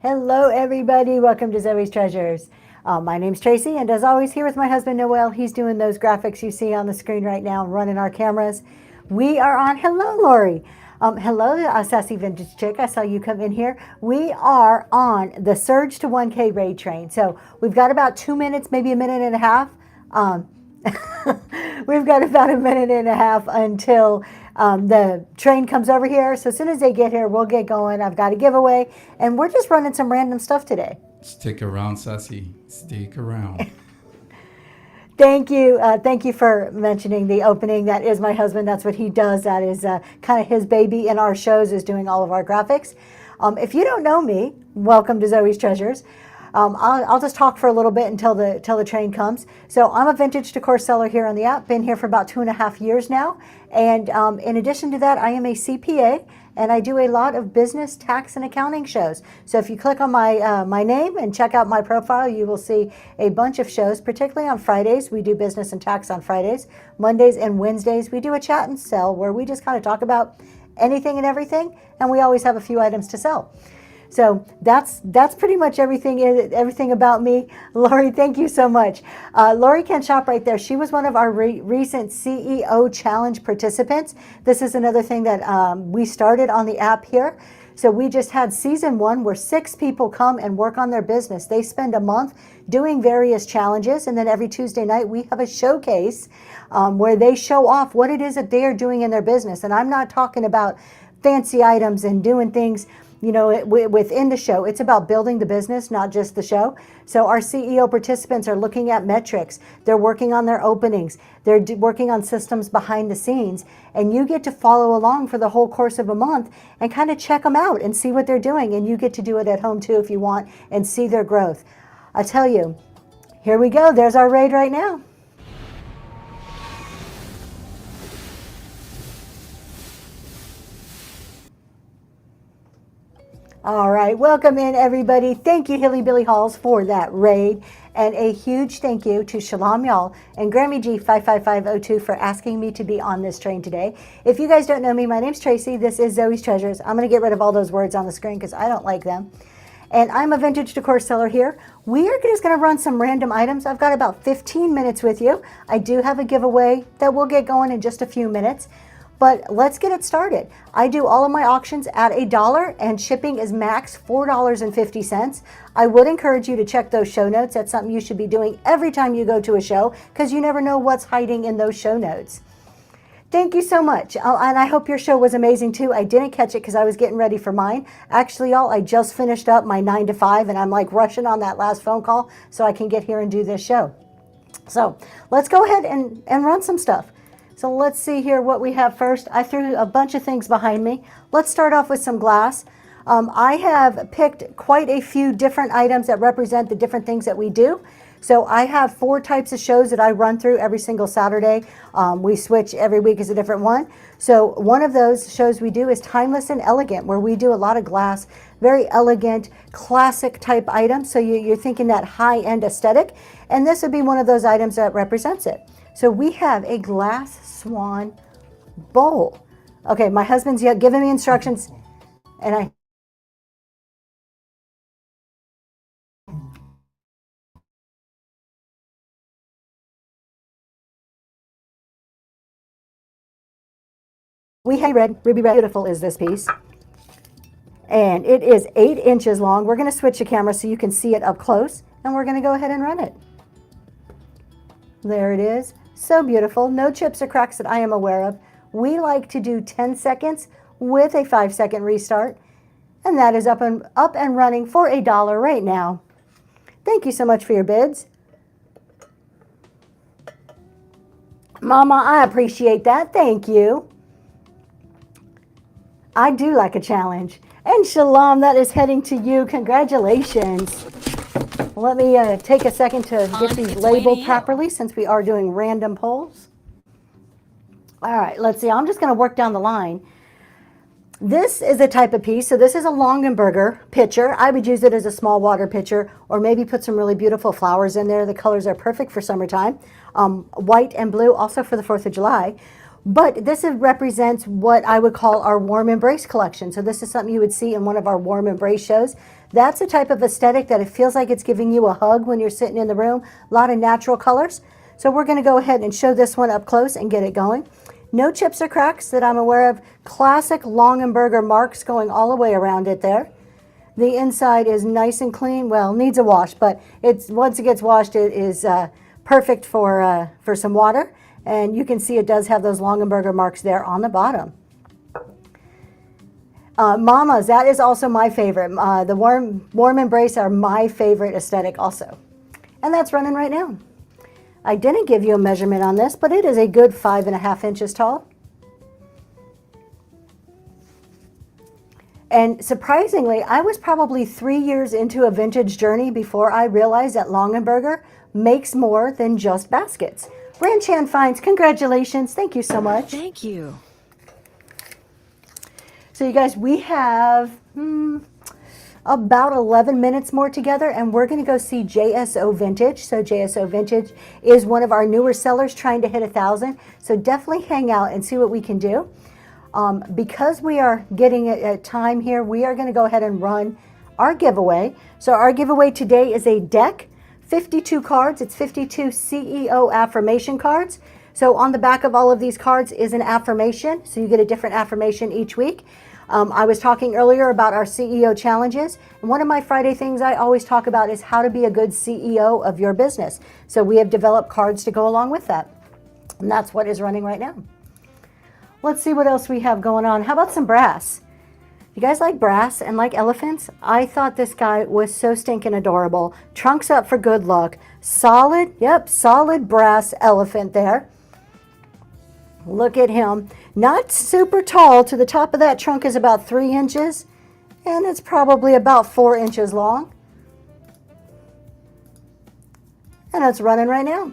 Hello, everybody. Welcome to Zoe's Treasures. My name's Tracy, and as always, here with my husband, Noel. He's doing those graphics you see on the screen right now, running our cameras. We are on. Hello, Lori. Hello, Sassy Vintage Chick. I saw you come in here. We are on the Surge to 1K raid train. So we've got about 2 minutes, maybe a minute and a half. We've got about a minute and a half until the train comes over here. So as soon as they get here, we'll get going. I've got a giveaway, and we're just running some random stuff today. Stick around, Sassy. Stick around. Thank you. Thank you for mentioning the opening. That is my husband. That's what he does. That is kind of his baby in our shows, is doing all of our graphics. If you don't know me, welcome to Zoe's Treasures. I'll just talk for a little bit until the train comes. So I'm a vintage decor seller here on the app. Been here for about 2.5 years now. And in addition to that, I am a CPA, and I do a lot of business, tax, and accounting shows. So if you click on my name and check out my profile, you will see a bunch of shows, particularly on Fridays. We do business and tax on Fridays. Mondays and Wednesdays, we do a chat and sell where we just kind of talk about anything and everything, and we always have a few items to sell. So that's pretty much everything about me. Lori, thank you so much. Lori Can Shop right there. She was one of our recent CEO Challenge participants. This is another thing that we started on the app here. So we just had season 1 where 6 people come and work on their business. They spend a month doing various challenges, and then every Tuesday night we have a showcase where they show off what it is that they are doing in their business. And I'm not talking about fancy items and doing things, you know, within the show. It's about building the business, not just the show. So our CEO participants are looking at metrics. They're working on their openings. They're working on systems behind the scenes. And you get to follow along for the whole course of a month and kind of check them out and see what they're doing. And you get to do it at home too if you want and see their growth. I tell you, here we go. There's our raid right now. All right, welcome in everybody. Thank you, Hilly Billy Halls, for that raid. And a huge thank you to Shalom Y'all and Grammy G55502 for asking me to be on this train today. If you guys don't know me, my name's Tracy. This is Zoe's Treasures. I'm going to get rid of all those words on the screen because I don't like them. And I'm a vintage decor seller here. We are just going to run some random items. I've got about 15 minutes with you. I do have a giveaway that will get going in just a few minutes. But let's get it started. I do all of my auctions at $1 and shipping is max $4.50. I would encourage you to check those show notes. That's something you should be doing every time you go to a show because you never know what's hiding in those show notes. Thank you so much. And I hope your show was amazing too. I didn't catch it because I was getting ready for mine. Actually, y'all, I just finished up my 9 to 5 and I'm like rushing on that last phone call so I can get here and do this show. So let's go ahead and run some stuff. So let's see here what we have first. I threw a bunch of things behind me. Let's start off with some glass. I have picked quite a few different items that represent the different things that we do. So I have 4 types of shows that I run through every single Saturday. We switch every week is a different one. So one of those shows we do is Timeless and Elegant, where we do a lot of glass, very elegant, classic type items. So you're thinking that high-end aesthetic. And this would be one of those items that represents it. So we have a glass swan bowl. Okay, my husband's giving me instructions, and we have ruby red. Beautiful is this piece. And it is 8 inches long. We're going to switch the camera so you can see it up close, and we're going to go ahead and run it. There it is. So beautiful. No chips or cracks that I am aware of. We like to do 10 seconds with a 5-second restart. And that is up and running for $1 right now. Thank you so much for your bids. Mama, I appreciate that. Thank you. I do like a challenge. And Shalom, that is heading to you. Congratulations. Let me take a second to get these labeled properly since we are doing random polls. All right, let's see. I'm just going to work down the line. This is a type of piece. So this is a Longenberger pitcher. I would use it as a small water pitcher or maybe put some really beautiful flowers in there. The colors are perfect for summertime. White and blue also for the 4th of July. But represents what I would call our warm embrace collection. So this is something you would see in one of our warm embrace shows. That's a type of aesthetic that it feels like it's giving you a hug when you're sitting in the room. A lot of natural colors. So we're going to go ahead and show this one up close and get it going. No chips or cracks that I'm aware of. Classic Longaberger marks going all the way around it there. The inside is nice and clean. Well, needs a wash, but once it gets washed, it is perfect for some water. And you can see it does have those Longaberger marks there on the bottom. Mamas, that is also my favorite. The warm embrace are my favorite aesthetic also. And that's running right now. I didn't give you a measurement on this, but it is a good 5.5 inches tall. And surprisingly, I was probably 3 years into a vintage journey before I realized that Longaberger makes more than just baskets. Ranchan Finds, congratulations. Thank you so much. Thank you. So you guys, we have about 11 minutes more together, and we're going to go see JSO Vintage. So JSO Vintage is one of our newer sellers trying to hit 1,000. So definitely hang out and see what we can do. Because we are getting a time here, we are going to go ahead and run our giveaway. So our giveaway today is a deck, 52 cards. It's 52 CEO affirmation cards. So on the back of all of these cards is an affirmation. So you get a different affirmation each week. I was talking earlier about our CEO challenges. And one of my Friday things I always talk about is how to be a good CEO of your business. So we have developed cards to go along with that. And that's what is running right now. Let's see what else we have going on. How about some brass? You guys like brass and like elephants? I thought this guy was so stinking adorable. Trunks up for good luck. Solid brass elephant there. Look at him. Not super tall. To the top of that trunk is about 3 inches. And it's probably about 4 inches long. And it's running right now.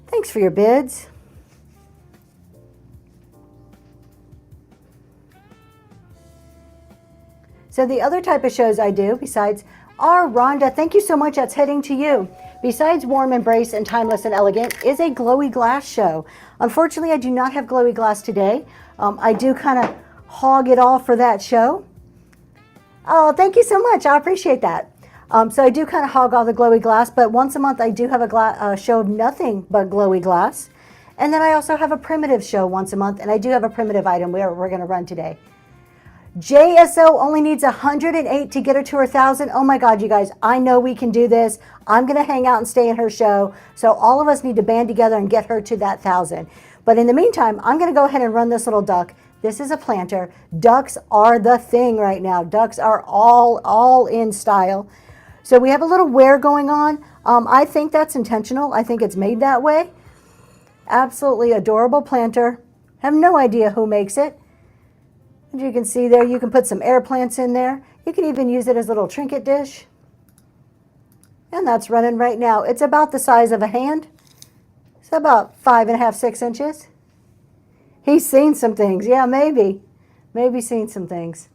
Thanks for your bids. So the other type of shows I do besides are Rhonda, thank you so much, that's heading to you. Besides Warm Embrace and Timeless and Elegant is a glowy glass show. Unfortunately, I do not have glowy glass today. I do kind of hog it all for that show. Oh, thank you so much. I appreciate that. So I do kind of hog all the glowy glass, but once a month I do have a show of nothing but glowy glass. And then I also have a primitive show once a month, and I do have a primitive item we're going to run today. JSO only needs 108 to get her to her 1,000. Oh my God, you guys, I know we can do this. I'm going to hang out and stay in her show. So all of us need to band together and get her to that 1,000. But in the meantime, I'm going to go ahead and run this little duck. This is a planter. Ducks are the thing right now. Ducks are all in style. So we have a little wear going on. I think that's intentional. I think it's made that way. Absolutely adorable planter. Have no idea who makes it. As you can see there, you can put some air plants in there. You can even use it as a little trinket dish. And that's running right now. It's about the size of a hand. It's about 5.5, 6 inches. He's seen some things. Yeah, maybe. Maybe seen some things.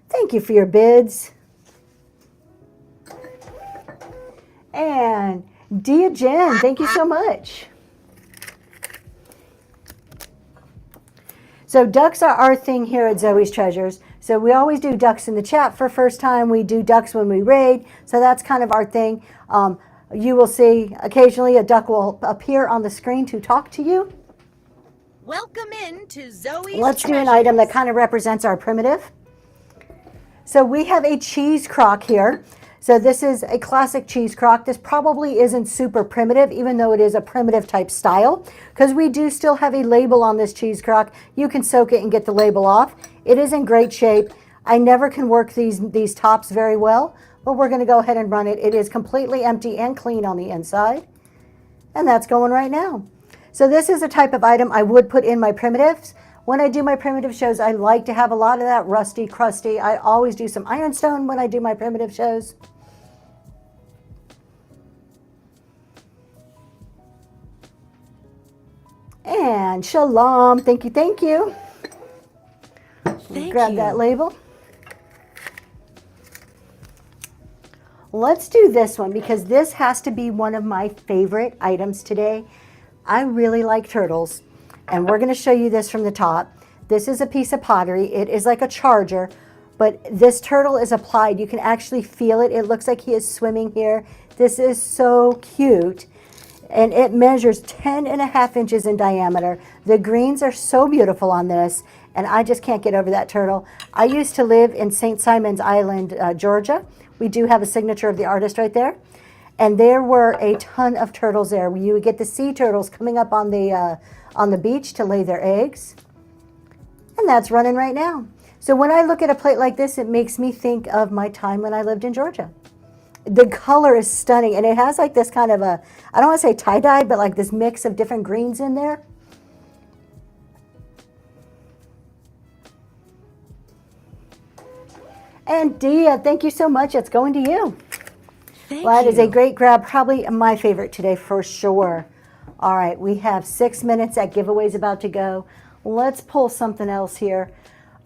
Thank you for your bids. And Dia Jen, thank you so much. So ducks are our thing here at Zoe's Treasures. So we always do ducks in the chat for first time. We do ducks when we raid. So that's kind of our thing. You will see occasionally a duck will appear on the screen to talk to you. Welcome in to Zoe's Let's do Treasures. an item that kind of represents our primitive. So we have a cheese crock here. So this is a classic cheese crock. This probably isn't super primitive, even though it is a primitive type style, because we do still have a label on this cheese crock. You can soak it and get the label off. It is in great shape. I never can work these tops very well, but we're going to go ahead and run it. It is completely empty and clean on the inside, and that's going right now. So this is a type of item I would put in my primitives. When I do my primitive shows, I like to have a lot of that rusty, crusty. I always do some ironstone when I do my primitive shows. And shalom, thank you, thank you. Thank Grab you. that label. Let's do this one because this has to be one of my favorite items today. I really like turtles, and we're going to show you this from the top. This is a piece of pottery. It is like a charger, but this turtle is applied. You can actually feel it. It looks like he is swimming here. This is so cute, and it measures 10.5 inches in diameter. The greens are so beautiful on this, and I just can't get over that turtle. I used to live in St. Simons Island, Georgia. We do have a signature of the artist right there. And there were a ton of turtles there. You would get the sea turtles coming up on the beach to lay their eggs. And that's running right now. So when I look at a plate like this, it makes me think of my time when I lived in Georgia. The color is stunning, and it has like this kind of a, I don't want to say tie-dye, but like this mix of different greens in there. And Dia, thank you so much. It's going to you. Thank Well, that is a you. great grab, probably my favorite today for sure. All right, we have 6 minutes. That giveaway's about to go. Let's pull something else here.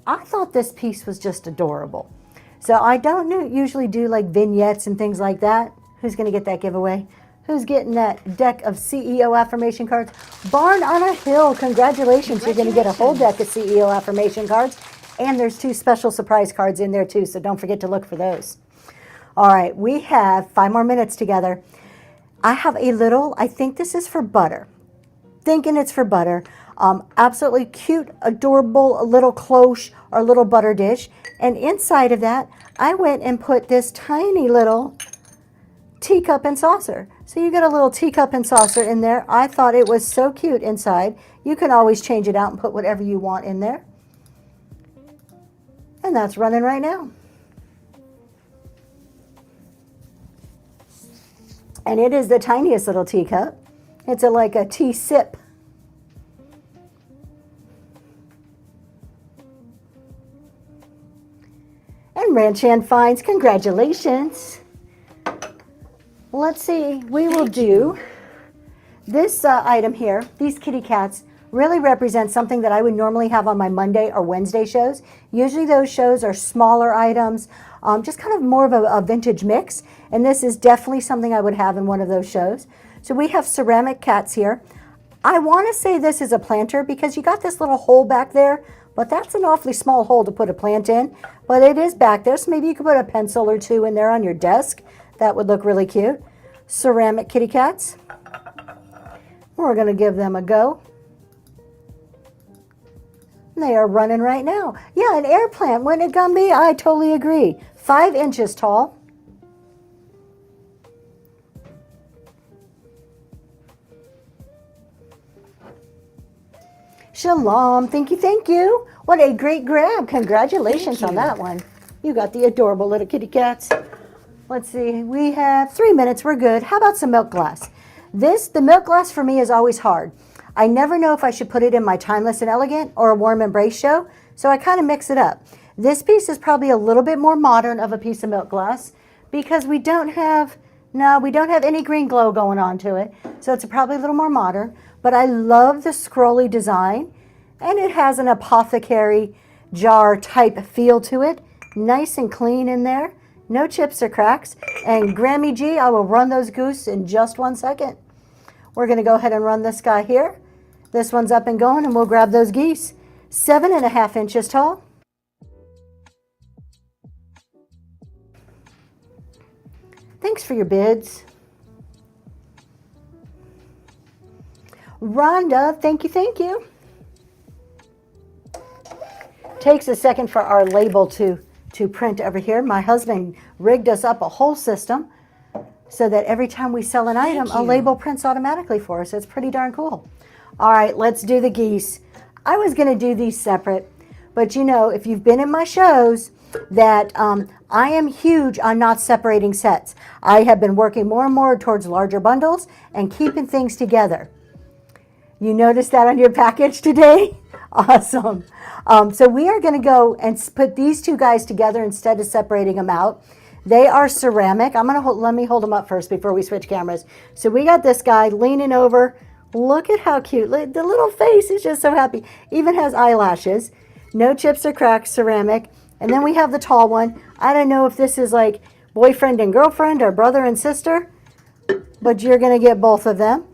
I thought this piece was just adorable. So I don't usually do like vignettes and things like that. Who's going to get that giveaway? Who's getting that deck of CEO affirmation cards? Barn on a Hill, congratulations. You're going to get a whole deck of CEO affirmation cards. And there's 2 special surprise cards in there too, so don't forget to look for those. All right, we have 5 more minutes together. I have a little, I think this is for butter. Thinking it's for butter. Absolutely cute, adorable little cloche or little butter dish. And inside of that, I went and put this tiny little teacup and saucer. So you get a little teacup and saucer in there. I thought it was so cute inside. You can always change it out and put whatever you want in there. And that's running right now. And it is the tiniest little teacup. It's like a tea sip. And Ranchan Finds, congratulations. Let's see, we will do this item here. These kitty cats really represent something that I would normally have on my Monday or Wednesday shows. Usually those shows are smaller items, just kind of more of a vintage mix. And this is definitely something I would have in one of those shows. So we have ceramic cats here. I want to say this is a planter because you got this little hole back there, but that's an awfully small hole to put a plant in. But it is back there, so maybe you could put a pencil or 2 in there on your desk. That would look really cute. Ceramic kitty cats. We're going to give them a go. They are running right now. Yeah, an air plant, wouldn't it, Gumby? I totally agree. 5 inches tall. Shalom, thank you, thank you. What a great grab. Congratulations on that one. You got the adorable little kitty cats. Let's see, we have 3 minutes, we're good. How about some milk glass? The milk glass for me is always hard. I never know if I should put it in my Timeless and Elegant or a Warm Embrace show, so I kind of mix it up. This piece is probably a little bit more modern of a piece of milk glass because we don't have any green glow going on to it, so it's probably a little more modern, but I love the scrolly design, and it has an apothecary jar type feel to it. Nice and clean in there, no chips or cracks, and Grammy G, I will run those goose in just 1 second. We're going to go ahead and run this guy here. This one's up and going, and we'll grab those geese. 7.5 inches tall. Thanks for your bids. Rhonda, thank you, thank you. Takes a second for our label to print over here. My husband rigged us up a whole system so that every time we sell an item, a label prints automatically for us. It's pretty darn cool. All right, let's do the geese. I was going to do these separate, but you know, if you've been in my shows, that I am huge on not separating sets. I have been working more and more towards larger bundles and keeping things together. You noticed that on your package today? Awesome. So we are going to go and put these 2 guys together instead of separating them out. They are ceramic. Let me hold them up first before we switch cameras. So we got this guy leaning over. Look at how cute. The little face is just so happy. Even has eyelashes. No chips or cracks, ceramic. And then we have the tall one. I don't know if this is like boyfriend and girlfriend or brother and sister, but you're going to get both of them.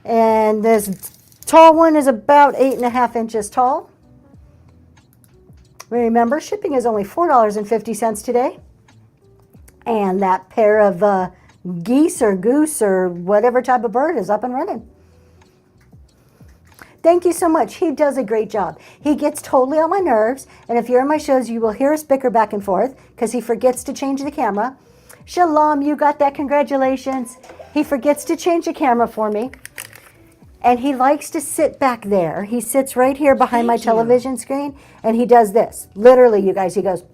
And this tall one is about 8.5 inches tall. Remember, shipping is only $4.50 today. And that pair of geese or goose or whatever type of bird is up and running. Thank you so much. He does a great job. He gets totally on my nerves. And if you're in my shows, you will hear us bicker back and forth because he forgets to change the camera. Shalom, you got that. Congratulations. He forgets to change the camera for me. And he likes to sit back there. He sits right here behind my television screen. And he does this. Literally, you guys, he goes,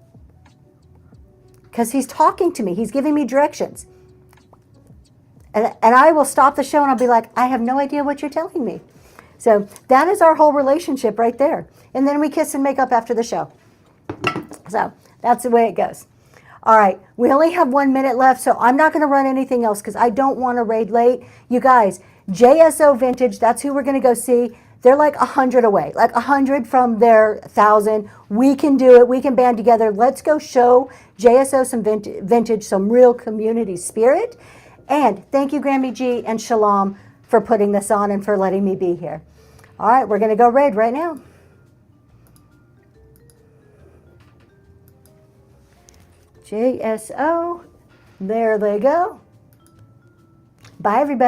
because he's talking to me. He's giving me directions. And I will stop the show and I'll be like, I have no idea what you're telling me. So that is our whole relationship right there. And then we kiss and make up after the show. So that's the way it goes. All right, we only have 1 minute left, so I'm not going to run anything else because I don't want to raid late. You guys, JSO Vintage, that's who we're going to go see. They're like 100 away, like 100 from their 1,000. We can do it. We can band together. Let's go show JSO some vintage, some real community spirit. And thank you, Grammy G and Shalom, for putting this on and for letting me be here. All right, we're going to go raid right now. JSO, there they go. Bye, everybody.